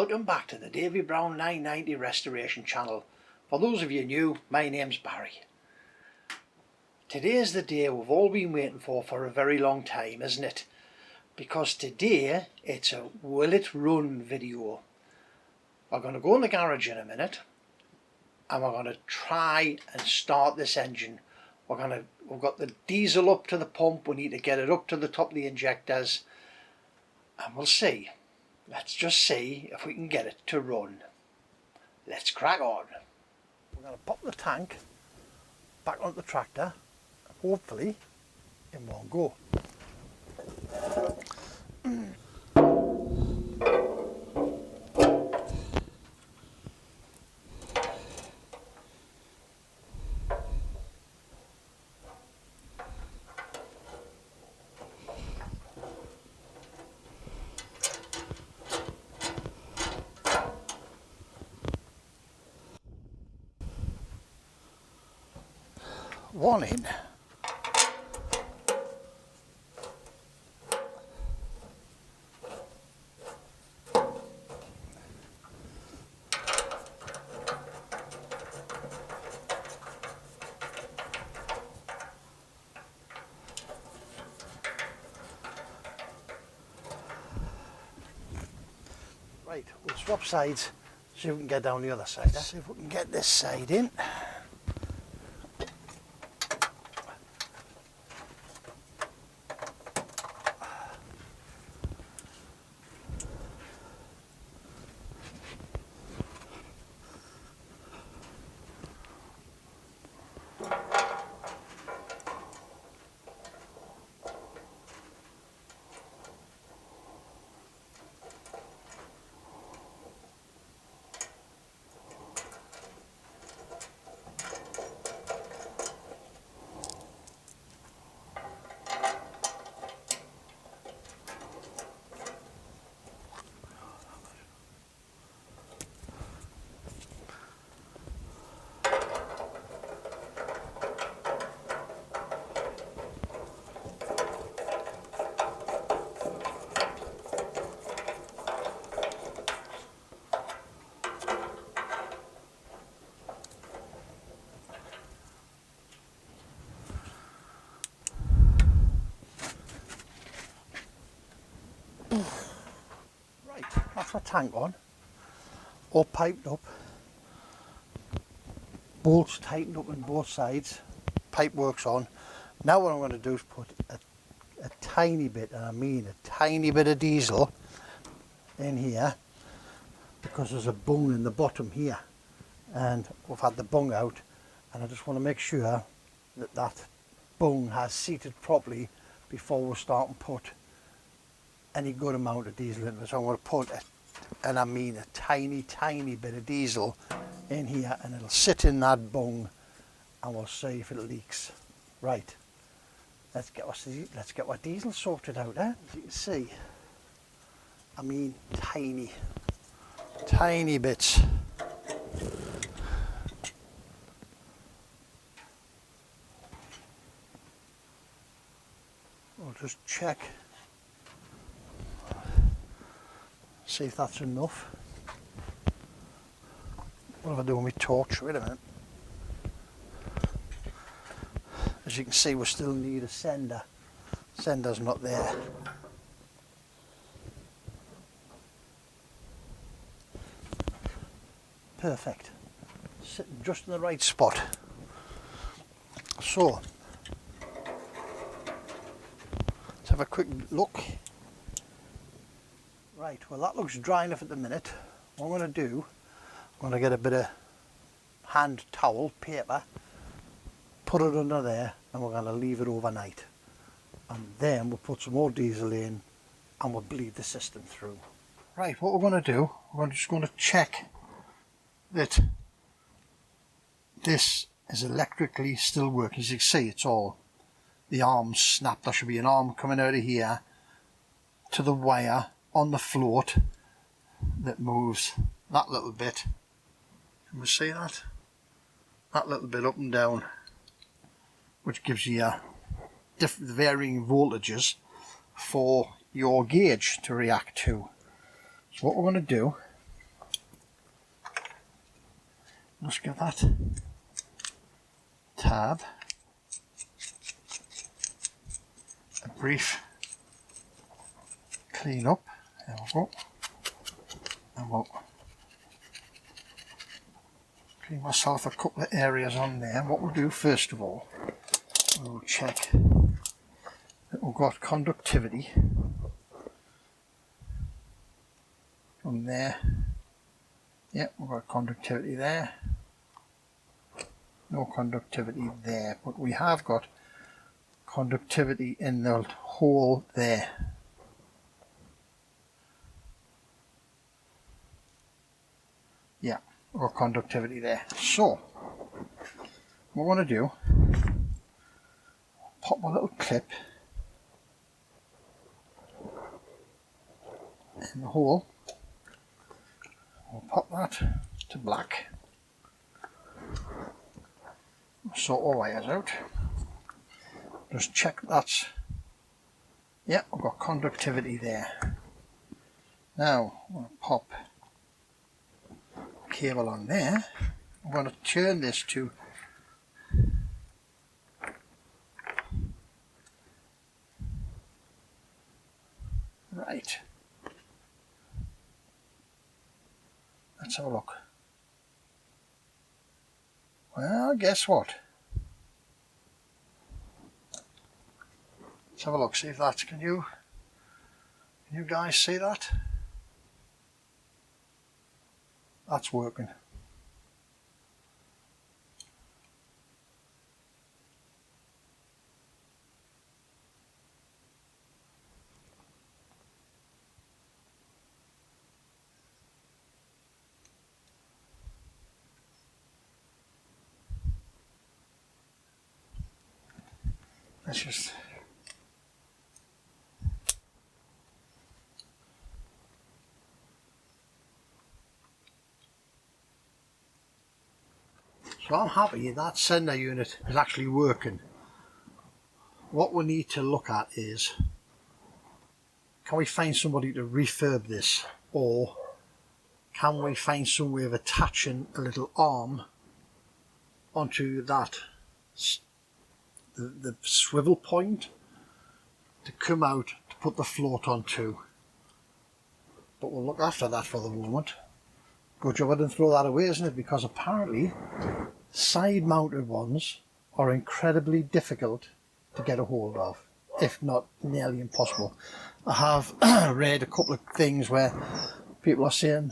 Welcome back to the DB990 Restoration channel. For those of you new, my name's Barry. Today is the day we've all been waiting for a very long time, isn't it? Because today it's a will it run video. We're going to go in the garage in a minute and we're going to try and start this engine. We've got the diesel up to the pump, we need to get it up to the top of the injectors and we'll see. Let's just see if we can get it to run. Let's crack on. We're going to pop the tank back onto the tractor, hopefully in one go. One in. Right, we'll swap sides, see if we can get down the other side. See if we can get this side in. Right, that's our tank on, all piped up, bolts tightened up on both sides, pipe works on. Now what I'm going to do is put a tiny bit, and I mean a tiny bit of diesel in here, because there's a bung in the bottom here and we've had the bung out, and I just want to make sure that that bung has seated properly before we start and put any good amount of diesel in it. So I'm going to put and I mean a tiny bit of diesel in here, and it'll sit in that bung and we'll see if it leaks. Right, let's get our diesel sorted out, eh? As you can see, I mean tiny bits. We'll just check, see if that's enough. What have I done with my torch? Wait a minute. As you can see, we still need a sender. Sender's not there. Perfect. Sitting just in the right spot. So, let's have a quick look. Right, well that looks dry enough at the minute. What I'm going to do, I'm going to get a bit of hand towel, paper, put it under there, and we're going to leave it overnight. And then we'll put some more diesel in and we'll bleed the system through. Right, what we're going to do, we're just going to check that this is electrically still working. As you can see, it's all, the arms snapped. There should be an arm coming out of here to the wire on the float that moves that little bit. Can we see that? That little bit up and down, which gives you different varying voltages for your gauge to react to. So what we're going to do, Let's give that tab a brief clean up. There we go. And we'll clean myself a couple of areas on there. What we'll do first of all, we'll check that we've got conductivity from there. Yep, we've got conductivity there. No conductivity there, but we have got conductivity in the hole there. Yeah, we've got conductivity there. So, what we're going to do, pop a little clip in the hole. We'll pop that to black. Sort our wires out. Just check that's, yeah, we've got conductivity there. Now I'm going to pop a cable on there. I'm going to turn this to right. Let's have a look. Well, guess what? Let's have a look, see if that's, can you guys see that? That's working. Let's just so I'm happy that sender unit is actually working. What we need to look at is, can we find somebody to refurb this, or can we find some way of attaching a little arm onto that the swivel point to come out to put the float onto. But we'll look after that for the moment. Good job I didn't throw that away, isn't it? Because apparently side mounted ones are incredibly difficult to get a hold of, if not nearly impossible. I have read a couple of things where people are saying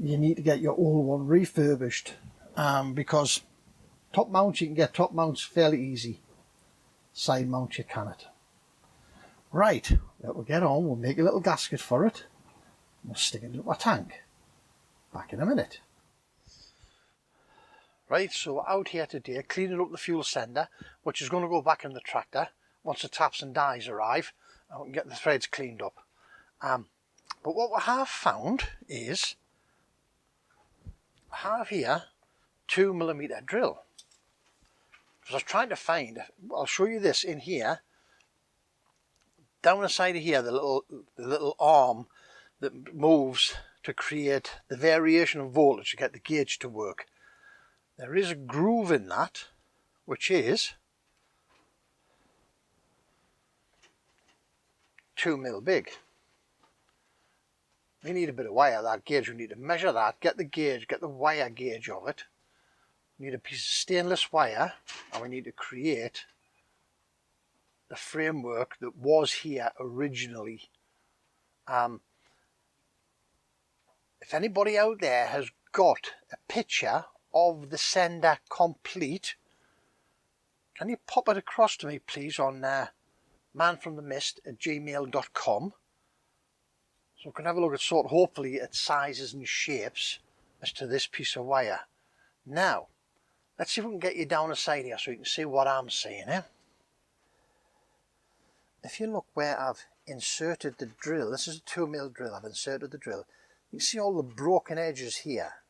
you need to get your old one refurbished, because top mounts, you can get top mounts fairly easy. Side mount you cannot. Right, we'll get on, we'll make a little gasket for it, we'll stick it into our tank. Back in a minute. Right, so we're out here today cleaning up the fuel sender, which is going to go back in the tractor once the taps and dies arrive and we can get the threads cleaned up. But what we have found is, I have here 2mm drill. Because I was trying to find, I'll show you this in here, down the side of here, the little arm that moves to create the variation of voltage to get the gauge to work. There is a groove in that, which is 2mm big. We need a bit of wire, that gauge, we need to measure that, get the gauge, get the wire gauge of it. We need a piece of stainless wire, and we need to create the framework that was here originally. If anybody out there has got a picture of the sender complete, can you pop it across to me please on manfromthemist@gmail.com, so we can have a look at sort of hopefully at sizes and shapes as to this piece of wire. Now let's see if we can get you down the side here so you can see what I'm seeing. If you look where I've inserted the drill, this is a 2mm drill, I've inserted the drill, you can see all the broken edges here.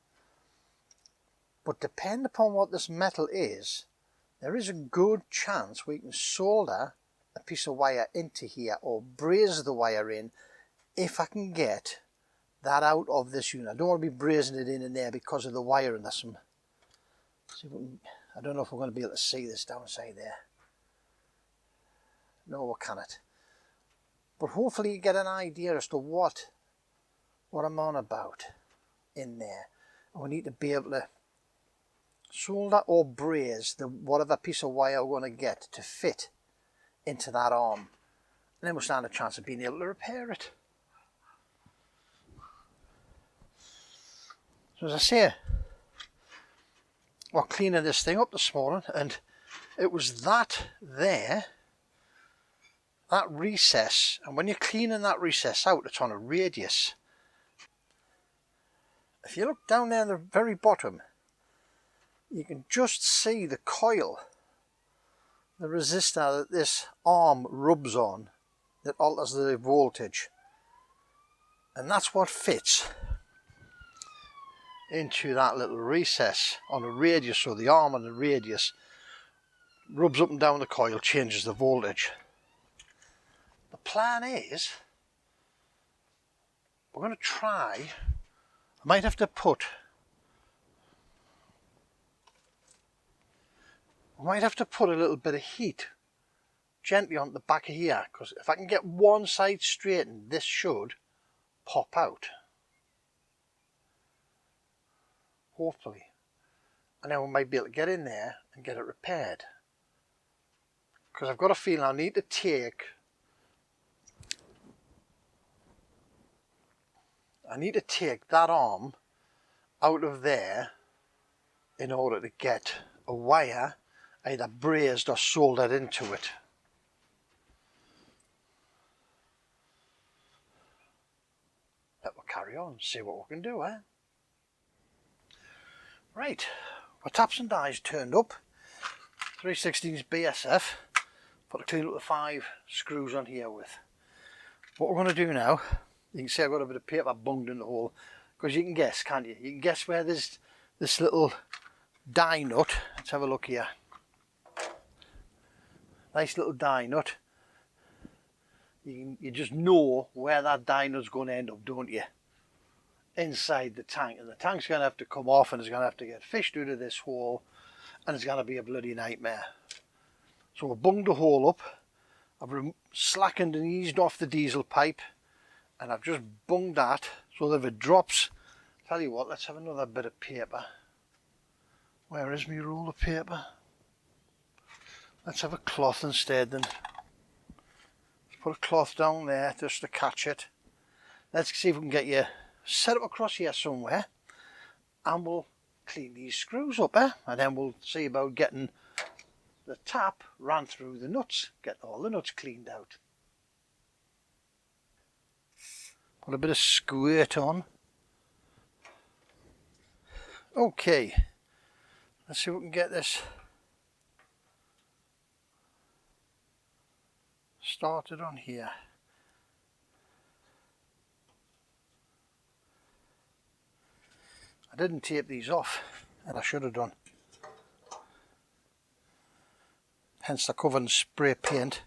But depending upon what this metal is, there is a good chance we can solder a piece of wire into here or braze the wire in if I can get that out of this unit. I don't want to be brazing it in there because of the wire, and there's some See if we can, I don't know if we're going to be able to see this downside there. No, we cannot. But hopefully you get an idea as to what I'm on about in there. And we need to be able to solder or braze the whatever piece of wire we're going to get to fit into that arm. And then we'll stand a chance of being able to repair it. So as I say, we're cleaning this thing up this morning, and it was that there, that recess, and when you're cleaning that recess out, it's on a radius. If you look down there at the very bottom, you can just see the coil, the resistor that this arm rubs on, that alters the voltage. And that's what fits into that little recess on a radius, so the arm on the radius rubs up and down the coil, changes the voltage. The plan is, we're going to try, I might have to put a little bit of heat gently on the back of here, because if I can get one side straightened, this should pop out. Hopefully. And then we might be able to get in there and get it repaired. Because I've got a feeling I need to take that arm out of there in order to get a wire either brazed or soldered into it. But we'll carry on and see what we can do, eh? Right, our taps and dies turned up. 3/16 BSF. Put to clean up the 5 screws on here with. What we're going to do now, you can see I've got a bit of paper bunged in the hole, because you can guess, can't you? You can guess where there's this little die nut. Let's have a look here. Nice little die nut. You just know where that die nut's going to end up, don't you? Inside the tank, and the tank's going to have to come off, and it's going to have to get fished out of this hole, and it's going to be a bloody nightmare. So we've bunged the hole up, I've slackened and eased off the diesel pipe, and I've just bunged that so that if it drops, tell you what, let's have another bit of paper. Where is my roll of paper? Let's have a cloth instead then. Let's put a cloth down there just to catch it. Let's see if we can get you set up across here somewhere, and we'll clean these screws up, and then we'll see about getting the tap ran through the nuts, get all the nuts cleaned out. Put a bit of squirt on. Okay, let's see if we can get this started on here. I didn't tape these off, and I should have done. Hence they're covered in spray paint,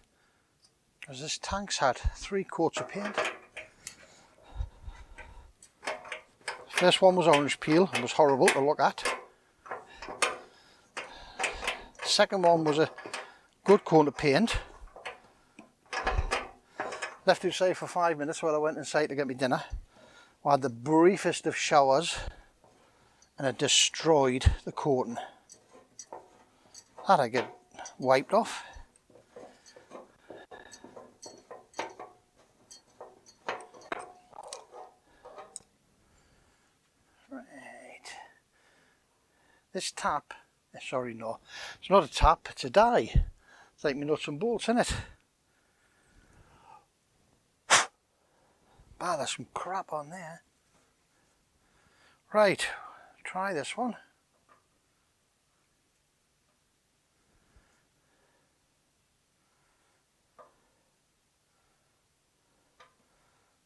because this tank's had 3 coats of paint. First one was orange peel and was horrible to look at. Second one was a good coat of paint. Left it aside for 5 minutes while I went inside to get me dinner. I had the briefest of showers, and it destroyed the coating. That I get wiped off. Right. This tap, sorry no, it's not a tap, it's a die. It's like my nuts and bolts, isn't it? Ah, there's some crap on there. Right, try this one.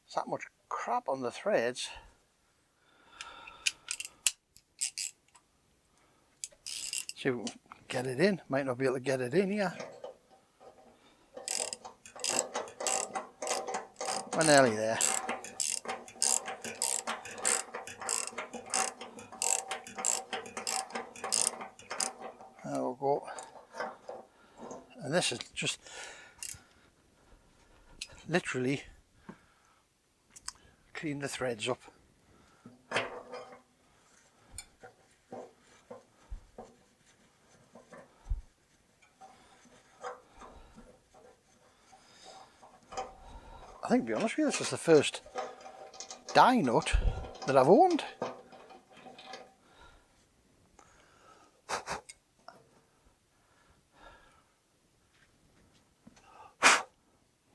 There's that much crap on the threads. See if we can get it in. Might not be able to get it in here. We're nearly there. And this is just literally clean the threads up. I think, to be honest with you, this is the first die nut that I've owned.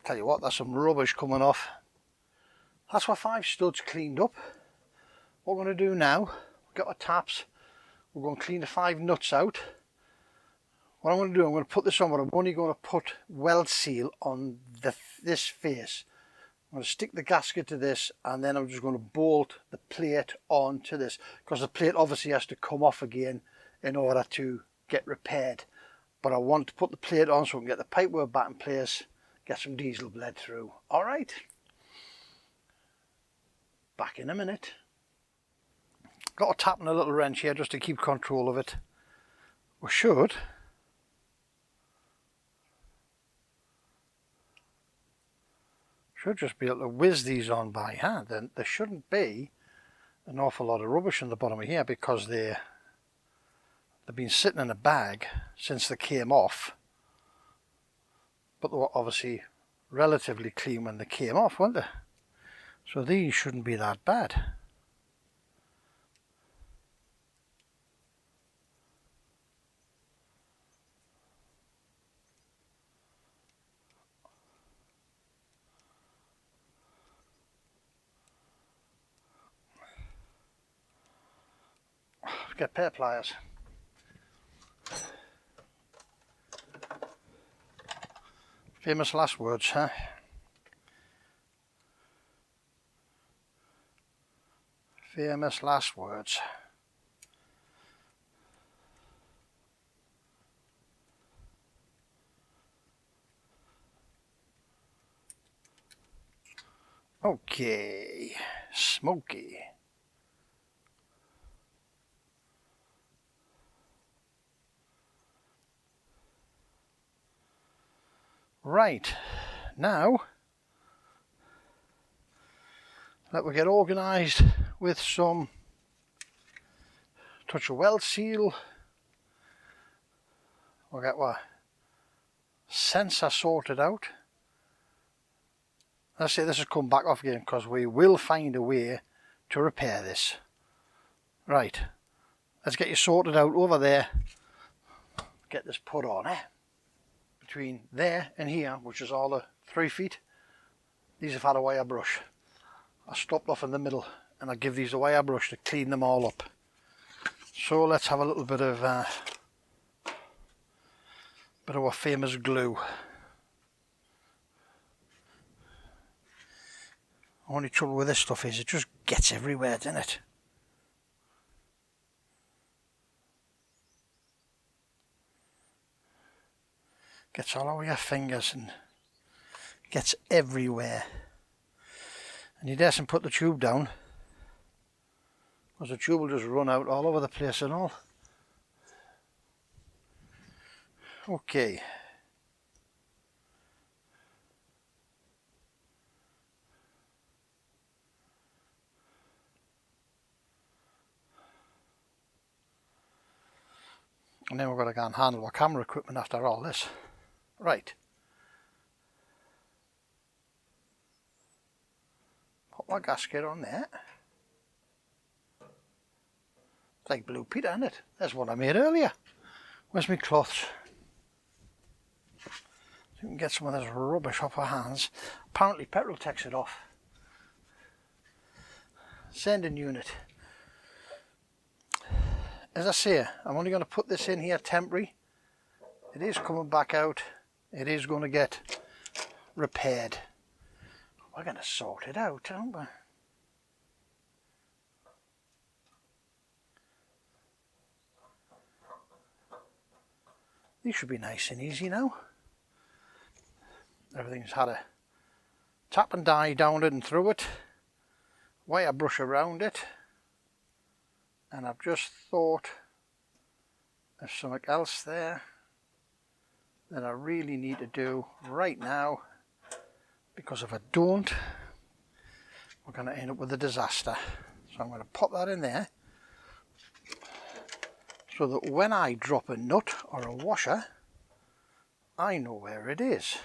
Tell you what, there's some rubbish coming off. That's my 5 studs cleaned up. What we're going to do now, we've got our taps, we're going to clean the 5 nuts out. What I'm going to do, I'm going to put this on, but I'm only going to put weld seal on this face. I'm going to stick the gasket to this, and then I'm just going to bolt the plate onto this, because the plate obviously has to come off again in order to get repaired. But I want to put the plate on so I can get the pipework back in place, get some diesel bled through. Alright, back in a minute. Got a tap and a little wrench here just to keep control of it. We should just be able to whiz these on by hand. Then there shouldn't be an awful lot of rubbish in the bottom of here, because they've been sitting in a bag since they came off, but they were obviously relatively clean when they came off, weren't they? So these shouldn't be that bad. Get pair pliers. Famous last words, huh? Famous last words. Okay, smoky. Right, now let we get organised with some touch of weld seal. We'll get our sensor sorted out. Let's say this has come back off again, because we will find a way to repair this. Right, let's get you sorted out over there. Get this put on, between there and here, which is all the 3 feet, these have had a wire brush. I stopped off in the middle, and I give these a wire brush to clean them all up. So let's have a little bit of our famous glue. Only trouble with this stuff is it just gets everywhere, doesn't it? Gets all over your fingers and gets everywhere. And you daresn't put the tube down, because the tube will just run out all over the place and all. Okay. And then we're going to go and handle our camera equipment after all this. Right. Put my gasket on there. It's like Blue Peter, isn't it? There's one I made earlier. Where's my cloths? So we can get some of this rubbish off our hands. Apparently petrol takes it off. Sending unit. As I say, I'm only going to put this in here temporary. It is coming back out. It is going to get repaired. We're going to sort it out, aren't we? These should be nice and easy now. Everything's had a tap and dye down it and through it. Wire brush around it. And I've just thought of something else there. that I really need to do right now, because if I don't, we're going to end up with a disaster. So I'm going to pop that in there, so that when I drop a nut or a washer, I know where it is.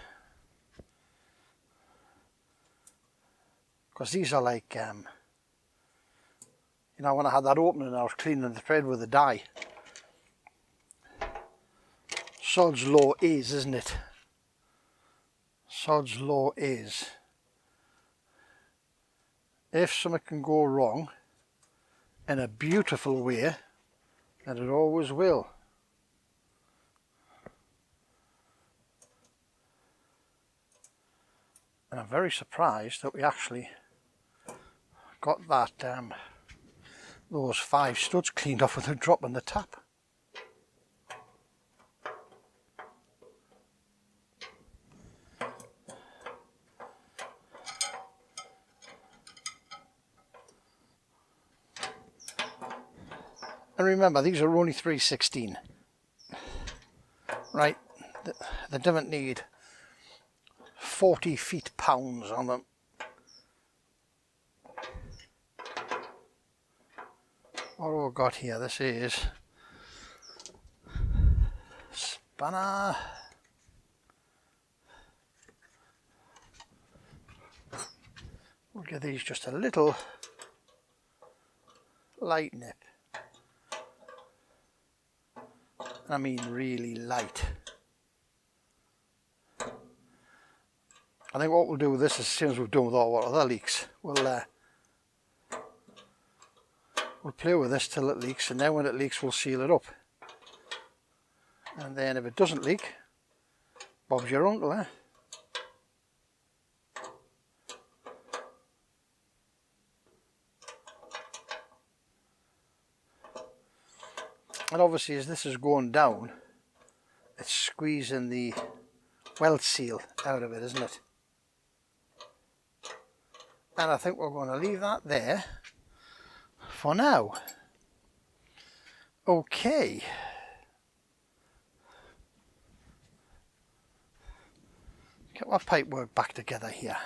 Because these are like, you know, when I had that opening, I was cleaning the thread with a dye. Sod's law is, isn't it? Sod's law is, if something can go wrong in a beautiful way, then it always will. And I'm very surprised that we actually got that those 5 studs cleaned off without dropping the tap. And remember, these are only 3/16. Right, they don't need 40 feet-pounds on them. What have we got here? This is spanner. We'll give these just a little light nip. I mean really light. I think what we'll do with this is the same as we've done with all our other leeks. We'll play with this till it leaks, and then when it leaks we'll seal it up. And then if it doesn't leak, Bob's your uncle, eh? And obviously as this is going down, it's squeezing the weld seal out of it, isn't it? And I think we're going to leave that there for now. Okay. Get my pipework back together here.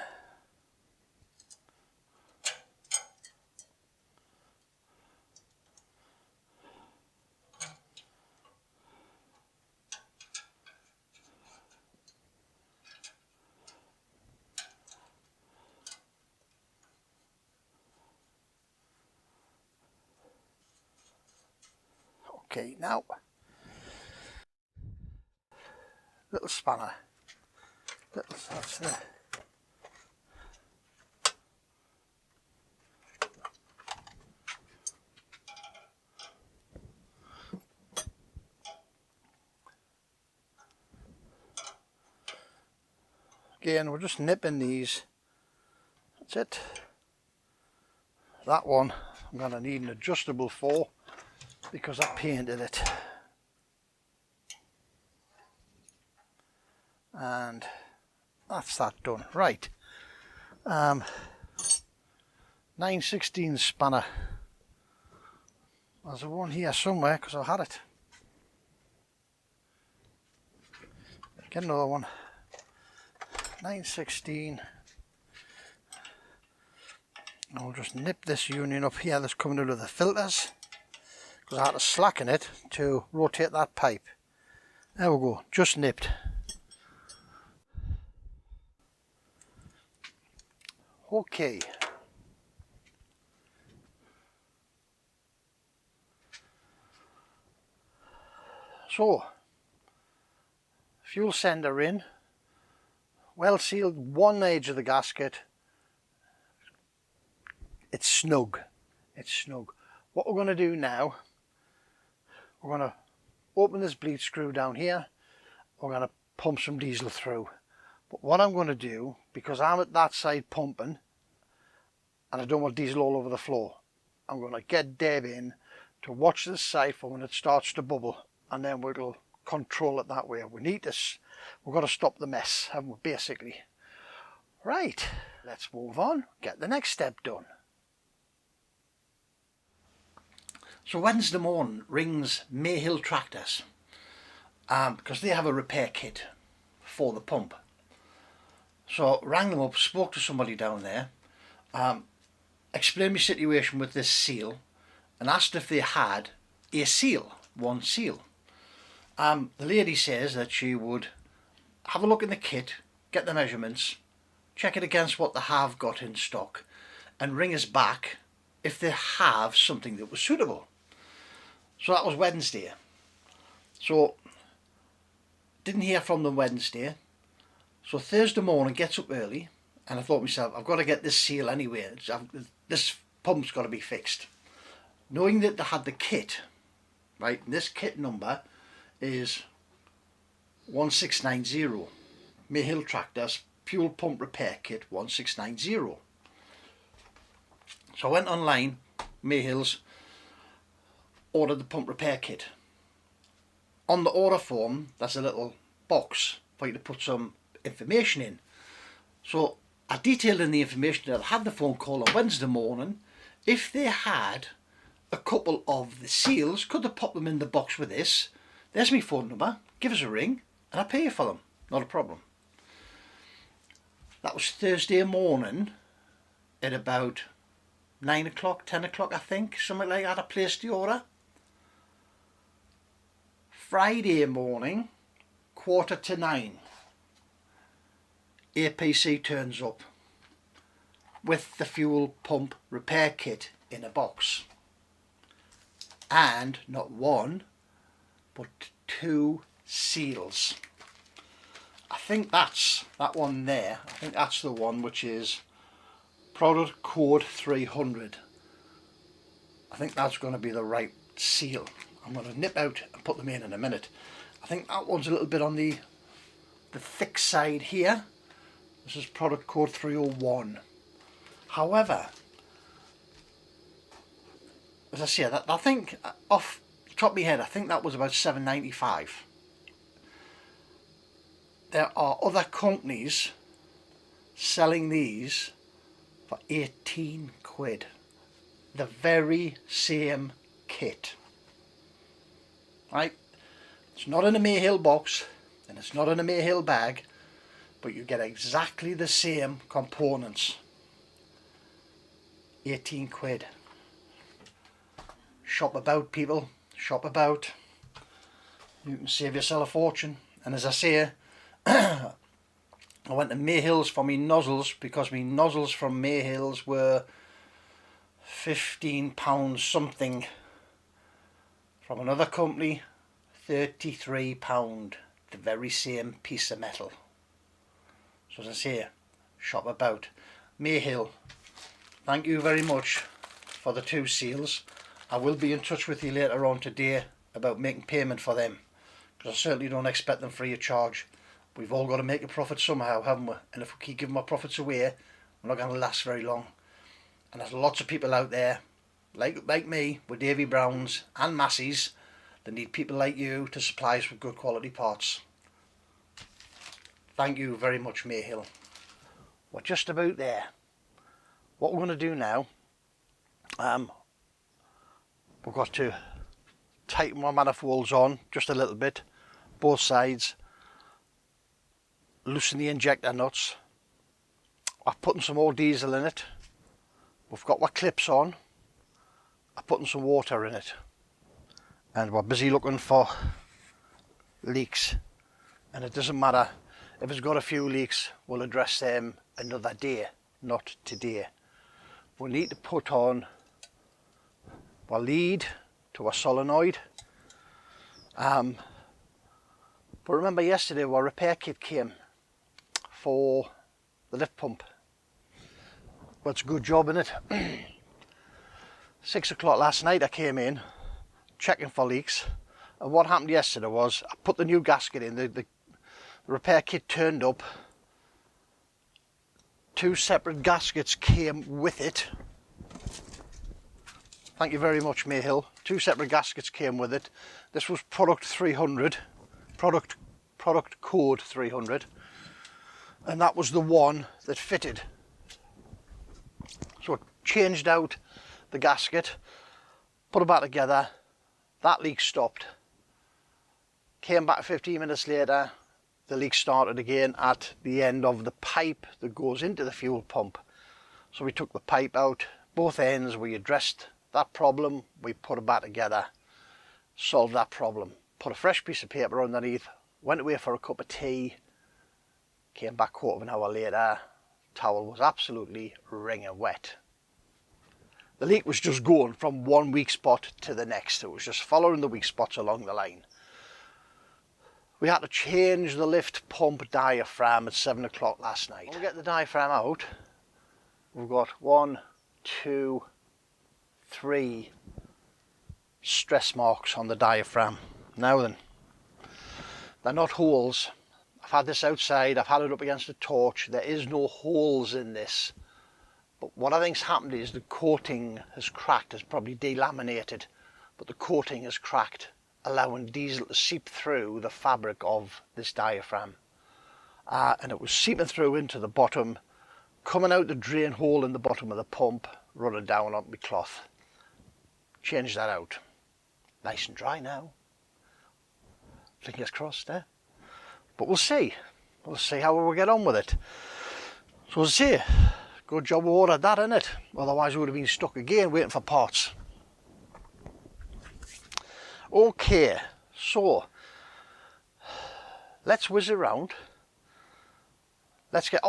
Okay, now, little spanner, that's there. Again, we're just nipping these, that's it. That one I'm going to need an adjustable for, because I painted it. And that's that done. Right. 9/16 spanner. There's a one here somewhere because I had it. Get another one. 9/16. I'll just nip this union up here that's coming out of the filters, because I had to slacken it to rotate that pipe. There we go, just nipped. Okay. So, fuel sender in, well sealed one edge of the gasket. It's snug. It's snug. What we're going to do now, we're going to open this bleed screw down here. We're going to pump some diesel through. But what I'm going to do, because I'm at that side pumping and I don't want diesel all over the floor, I'm going to get Deb in to watch this side for when it starts to bubble, and then we'll control it that way. We've got to stop the mess, haven't we, basically. Right, let's move on, get the next step done. So Wednesday morning rings Mayhill Tractors. because they have a repair kit for the pump. So rang them up, spoke to somebody down there, explained my situation with this seal, and asked if they had a seal, one seal. The lady says that she would have a look in the kit, get the measurements, check it against what they have got in stock, and ring us back if they have something that was suitable. So that was Wednesday. So didn't hear from them Wednesday. So Thursday morning, gets up early, and I thought to myself, I've got to get this seal anyway. This pump's got to be fixed. Knowing that they had the kit, right, and this kit number is 1690. Mayhill Tractors Fuel Pump Repair Kit 1690. So I went online, Mayhill's, ordered the pump repair kit. On the order form, there's a little box for you to put some information in. So I detailed in the information that I had the phone call on Wednesday morning. If they had a couple of the seals, could they pop them in the box with this? There's my phone number, give us a ring and I'll pay you for them, not a problem. That was Thursday morning at about 9 o'clock, 10 o'clock I think, something like that. I placed the order. Friday morning, 9:15, APC turns up with the fuel pump repair kit in a box, and not one but 2 seals. I think that's that one there. I think that's the one which is product code 300. I think that's going to be the right seal. I'm going to nip out and put them in a minute. I think that one's a little bit on the thick side here. This is product code 301. However, as I say, I think off the top of my head, I think that was about £7.95. There are other companies selling these for 18 quid. The very same kit. Right? It's not in a Mayhill box and it's not in a Mayhill bag, but you get exactly the same components. 18 quid. Shop about, people. Shop about. You can save yourself a fortune. And as I say, I went to Mayhill's for my nozzles because my nozzles from Mayhill's were £15 something. From another company, £33, the very same piece of metal. So as I say, shop about. Mayhill, thank you very much for the 2 seals. I will be in touch with you later on today about making payment for them, because I certainly don't expect them free of charge. We've all got to make a profit somehow, haven't we? And if we keep giving our profits away, we're not going to last very long. And there's lots of people out there like me with Davy Browns and Massey's that need people like you to supply us with good quality parts. Thank you very much, Mayhill. We're just about there. What we're going to do now, we've got to tighten my manifolds on just a little bit, both sides, loosen the injector nuts. I've put some more diesel in it. We've got our clips on. I'm putting some water in it, and we're busy looking for leaks. And it doesn't matter if it's got a few leaks, we'll address them another day, not today. We need to put on our lead to our solenoid. But remember yesterday our repair kit came for the lift pump. Well, it's a good job, isn't it? 6 o'clock last night I came in checking for leaks, and what happened yesterday was I put the new gasket in, the repair kit turned up, 2 separate gaskets came with it. Thank you very much, Mayhill. 2 separate gaskets came with it. This was product 300, product code 300, and that was the one that fitted. So I changed out the gasket, put it back together, that leak stopped. Came back 15 minutes later, the leak started again at the end of the pipe that goes into the fuel pump. So we took the pipe out, both ends, we addressed that problem, we put it back together, solved that problem, put a fresh piece of paper underneath, went away for a cup of tea, came back quarter of an hour later, towel was absolutely wringing wet. The leak was just going from one weak spot to the next. It was just following the weak spots along the line. We had to change the lift pump diaphragm at 7 o'clock last night. When we get the diaphragm out, we've got 1, 2, 3 stress marks on the diaphragm. Now then, they're not holes. I've had this outside, I've had it up against a torch. There is no holes in this. But what I think's happened is the coating has cracked. It's probably delaminated, but the coating has cracked, allowing diesel to seep through the fabric of this diaphragm. And it was seeping through into the bottom, coming out the drain hole in the bottom of the pump, running down on my cloth. Change that out. Nice and dry now. Fingers crossed there. But we'll see. We'll see how we'll get on with it. So we'll see. Good job we ordered that, innit? Otherwise we would have been stuck again waiting for parts. Okay, so let's whiz around. Let's get,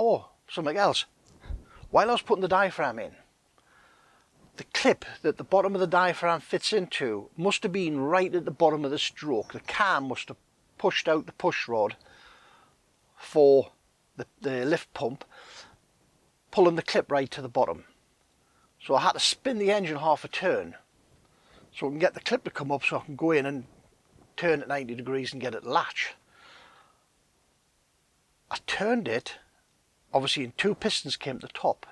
something else. While I was putting the diaphragm in, the clip that the bottom of the diaphragm fits into must have been right at the bottom of the stroke. The cam must have pushed out the push rod for the lift pump, pulling the clip right to the bottom. So I had to spin the engine half a turn so I can get the clip to come up so I can go in and turn it 90 degrees and get it latch. I turned it, obviously, and 2 pistons came to the top.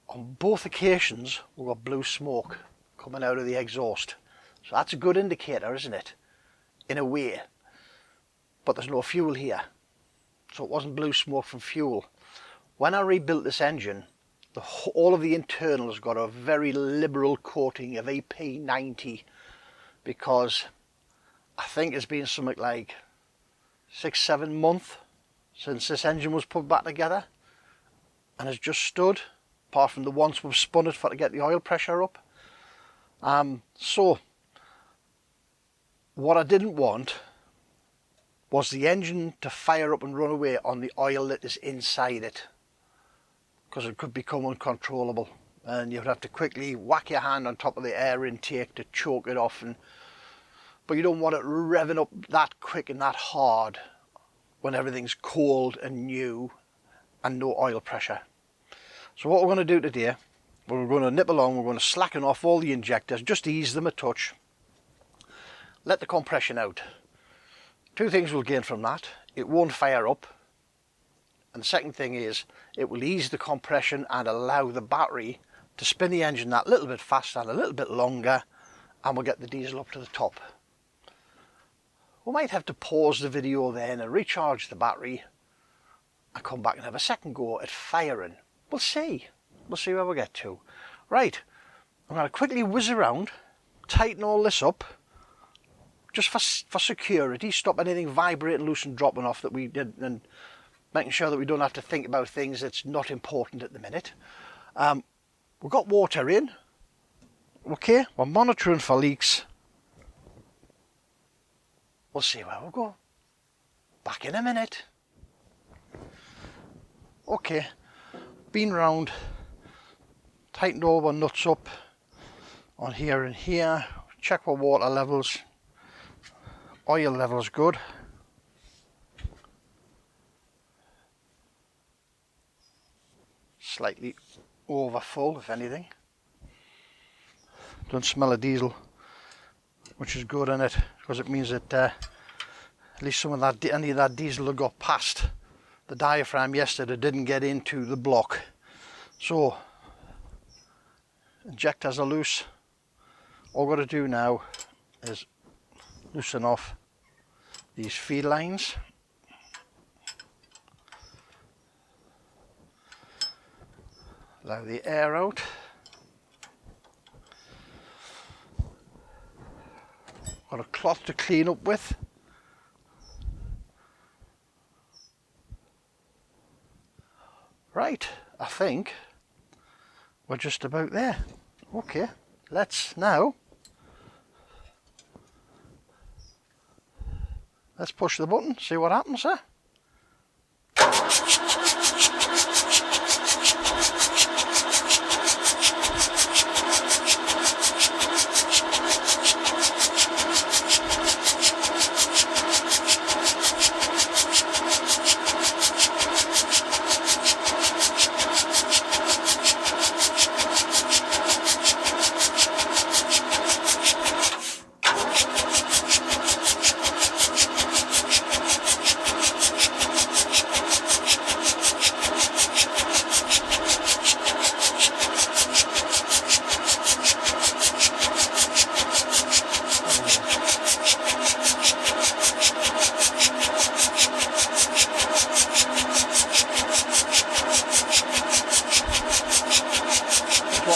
On both occasions we got blue smoke coming out of the exhaust. So that's a good indicator, isn't it? In a way. But there's no fuel here. So it wasn't blue smoke from fuel. When I rebuilt this engine, all of the internals got a very liberal coating of AP90, because I think it's been something like 6-7 months since this engine was put back together, and has just stood, apart from the once we've spun it to get the oil pressure up. So what I didn't want was the engine to fire up and run away on the oil that is inside it, because it could become uncontrollable and you'd have to quickly whack your hand on top of the air intake to choke it off. But you don't want it revving up that quick and that hard when everything's cold and new and no oil pressure. So what we're going to do today, we're going to nip along, we're going to slacken off all the injectors, just ease them a touch, let the compression out. 2 things we'll gain from that: it won't fire up, and the second thing is it will ease the compression and allow the battery to spin the engine that little bit faster and a little bit longer, and we'll get the diesel up to the top. We might have to pause the video then and recharge the battery and come back and have a second go at firing. We'll see where we get to. Right, I'm going to quickly whiz around, tighten all this up, just for security, stop anything vibrating loose and dropping off that we did, and making sure that we don't have to think about things that's not important at the minute. We've got water in. Okay, we're monitoring for leaks. We'll see where we'll go. Back in a minute. Okay, been round, tightened all our nuts up on here and here, check our water levels, oil levels good. Slightly over full, if anything. Don't smell a diesel, which is good in it, because it means that at least some of that, any of that diesel that got past the diaphragm yesterday didn't get into the block. So injectors are loose. All we've got to do now is loosen off these feed lines. Allow the air out. Got a cloth to clean up with, Right, I think we're just about there. Okay, let's push the button, see what happens, sir.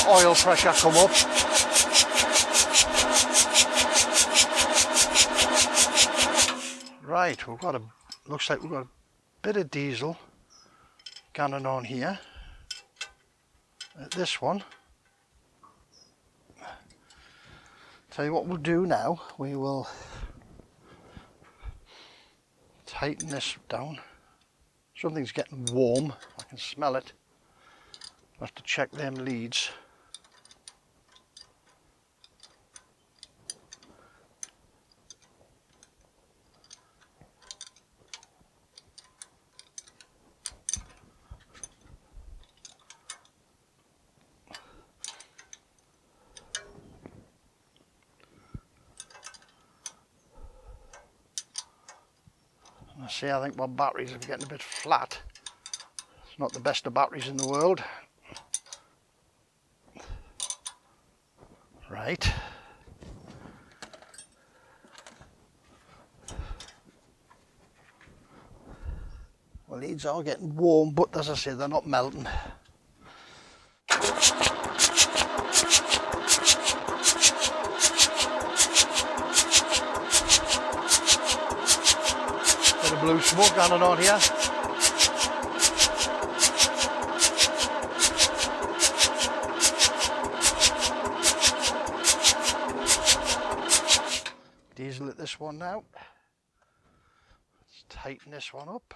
Oil pressure come up. Right, looks like we've got a bit of diesel going on here at this one. Tell you what we'll do now, we will tighten this down. Something's getting warm, I can smell it. I'll have to check them leads. I think my batteries are getting a bit flat. It's not the best of batteries in the world. Right. Well, leads are getting warm, but as I say, they're not melting. Bit of blue smoke going on here. Diesel at this one now. Let's tighten this one up.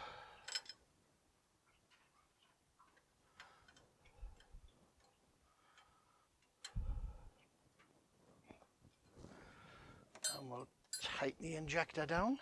And we'll tighten the injector down.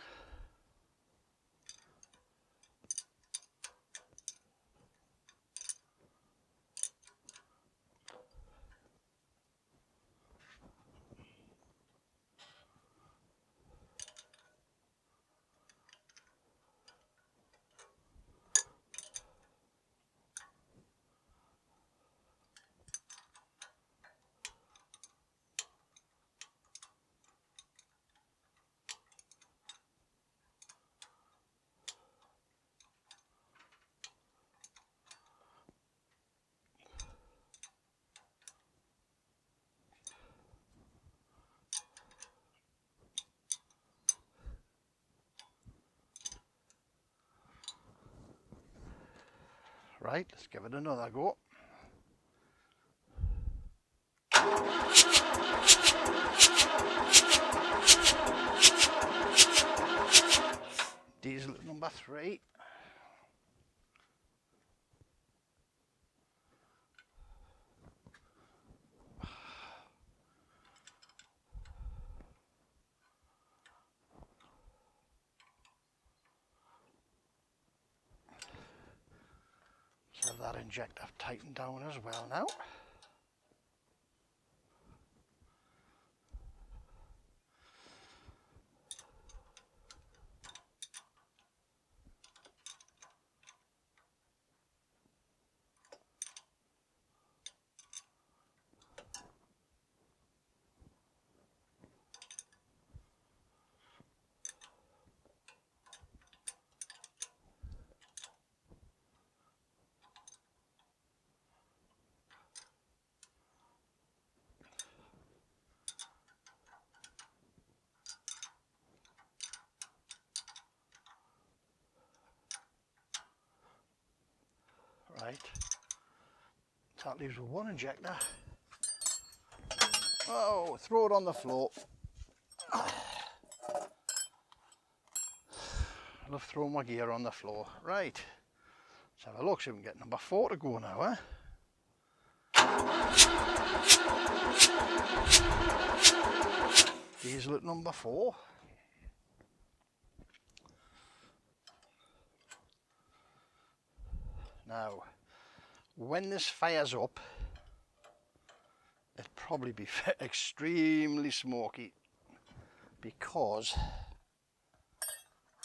Right, let's give it another go. Diesel at number 3. So that injector tightened down as well now. Right. That leaves with one injector. Oh, throw it on the floor. I love throwing my gear on the floor. Right, let's have a look, see if we can get number 4 to go now, eh? Diesel at number 4. Now, when this fires up, it'll probably be extremely smoky because,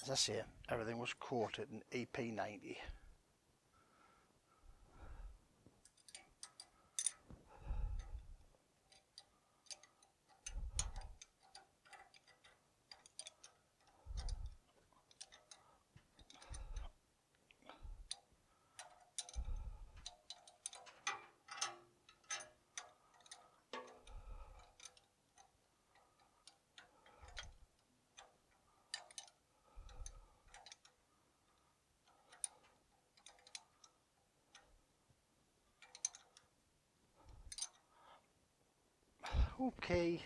as I say, everything was coated in EP90. Okay,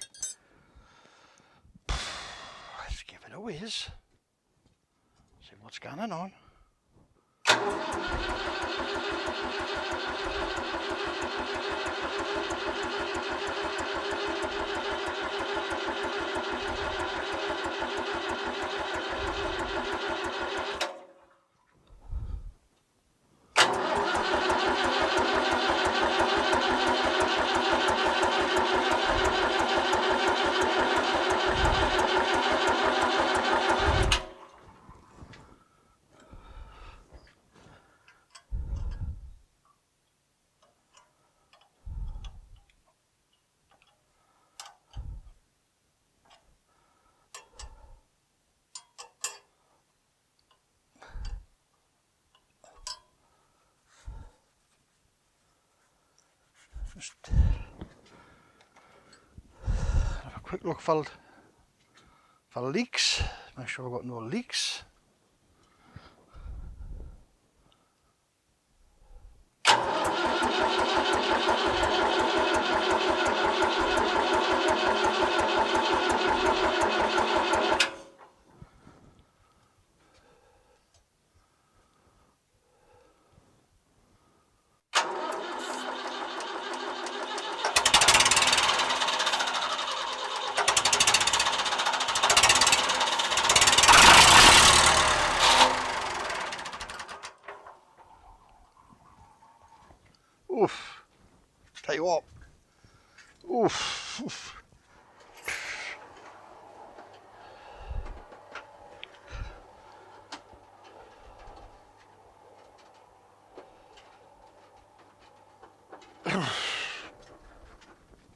let's give it a whiz, see what's going on. Just have a quick look for leaks, make sure I've got no leaks. Oof, tell you what, oof, oof.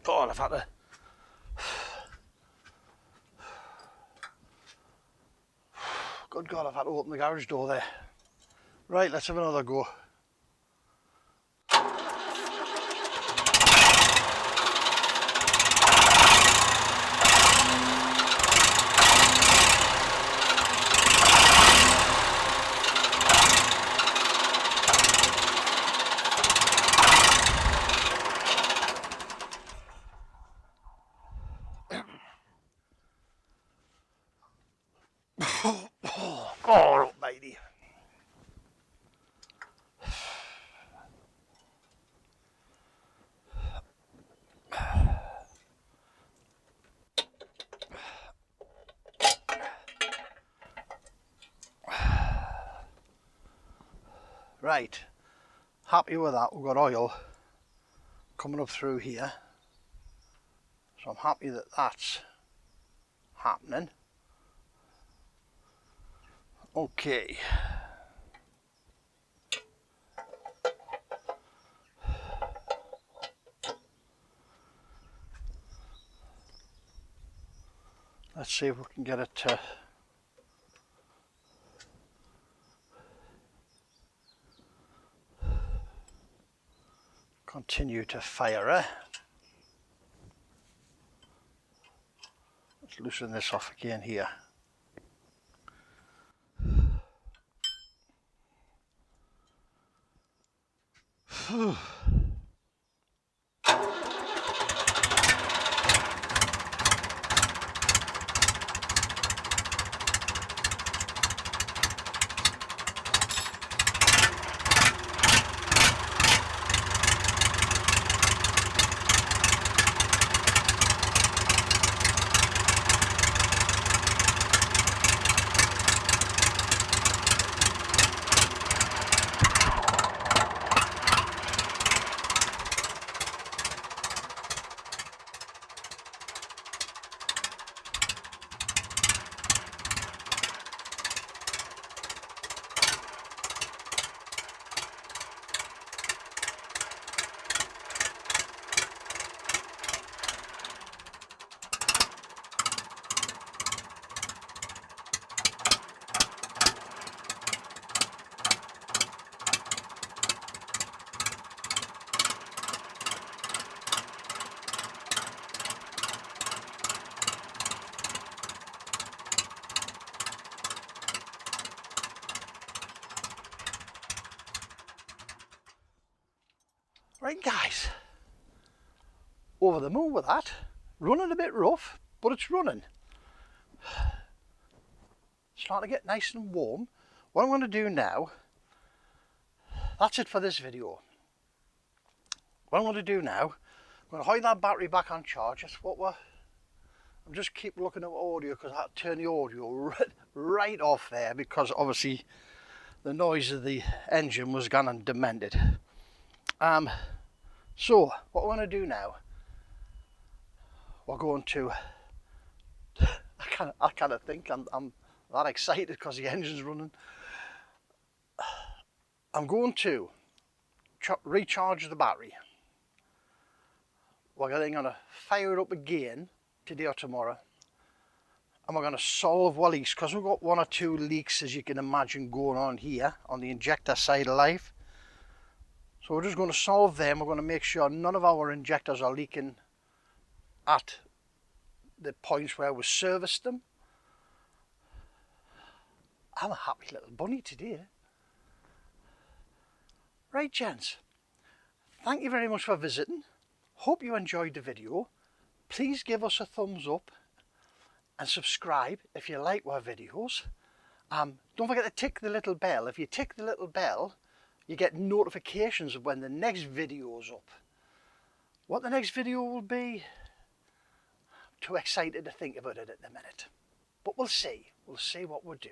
God, I've had to, good God, I've had to open the garage door there. Right, let's have another go. Oh, matey. Right, happy with that. We've got oil coming up through here, so I'm happy that that's happening. Okay, let's see if we can get it to continue to fire. Let's loosen this off again here. Right guys, over the moon with that. Running a bit rough, but it's running. Starting to get nice and warm. What I'm going to do now, that's it for this video. What I'm going to do now, I'm going to hide that battery back on charge. That's what I'm just keep looking at audio because I had to turn the audio right off there because obviously the noise of the engine was gone and demented. So what we're going to do now, we're going to, I kind of think I'm that excited because the engine's running. I'm going to recharge the battery. We're then going to fire it up again today or tomorrow, and we're going to solve our leaks because we've got 1 or 2 leaks, as you can imagine, going on here on the injector side of life. So we're just going to solve them. We're going to make sure none of our injectors are leaking at the points where we serviced them. I'm a happy little bunny today. Right gents, thank you very much for visiting. Hope you enjoyed the video. Please give us a thumbs up and subscribe if you like our videos. Don't forget to tick the little bell. If you tick the little bell, you get notifications of when the next video is up. What the next video will be, I'm too excited to think about it at the minute. But we'll see what we'll do.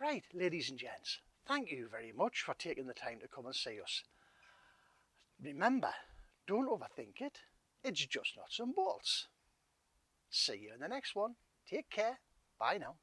Right, ladies and gents, thank you very much for taking the time to come and see us. Remember, don't overthink it. It's just nuts and bolts. See you in the next one. Take care. Bye now.